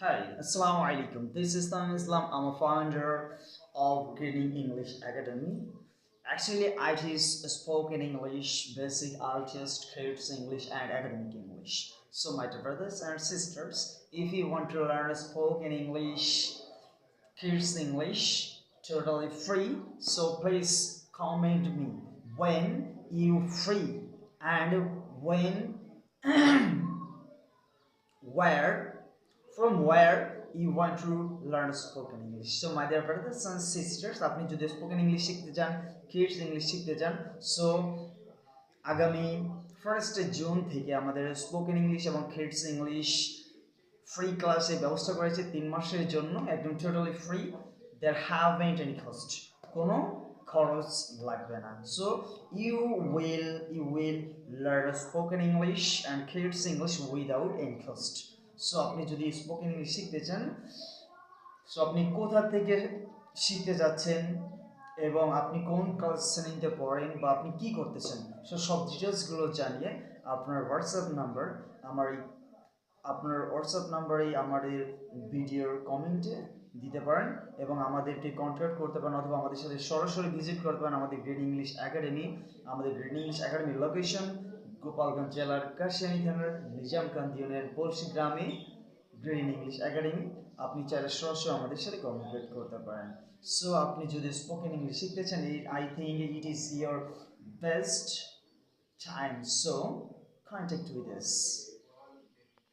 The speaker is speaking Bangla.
Hi, Assalamu alaikum. This is Tamim Islam. I'm a founder of Grading English Academy. Actually, I teach spoken English, basic IELTS, kids English, and academic English. So, my dear brothers and sisters, if you want to learn spoken English, kids English, totally free, so please comment me when you free and when where from where you want to learn spoken English. So my dear brothers and sisters, আপনি যদি spoken English শিখতে চান, kids English শিখতে চান, so আগামী 1st জুন থেকে আমাদের স্পোকেন ইংলিশ এবং কিডস ইংলিশ ফ্রি ক্লাসের ব্যবস্থা করেছে 3 মাসের জন্য, একদম totally free. There haven't any cost, কোনো খরচ লাগবে না। So you will learn spoken English and kids English without any cost. So আপনি যদি স্পোকেন ইংলিশ শিখতে চান, সো আপনি কোথা থেকে শিখতে যাচ্ছেন এবং আপনি কোন ক্লাস শ্রেণীতে পড়েন বা আপনি কি করতেছেন, সো সব ডিটেলসগুলো জানিয়ে আপনার হোয়াটসঅ্যাপ নাম্বারে আমাদের ভিডিওর কমেন্টে দিতে পারেন এবং আমাদেরকে কন্ট্যাক্ট করতে পারেন, অথবা আমাদের সাথে সরাসরি ভিজিট করতে পারেন আমাদের গ্রেডিং ইংলিশ একাডেমি। আমাদের গ্রেডিং ইংলিশ একাডেমির লোকেশন গোপালগঞ্জ জেলার কাশিয়ানী থানার নিজামকান্দি ইউনিয়নের পলসি গ্রামে গ্রেডিং ইংলিশ একাডেমি। আপনি চাইলে সরাসরি আমাদের সাথে কমিউনিকেট করতে পারেন। সো আপনি যদি স্পোকেন ইংলিশ শিখতে চান, I think it is your best time, so contact with us.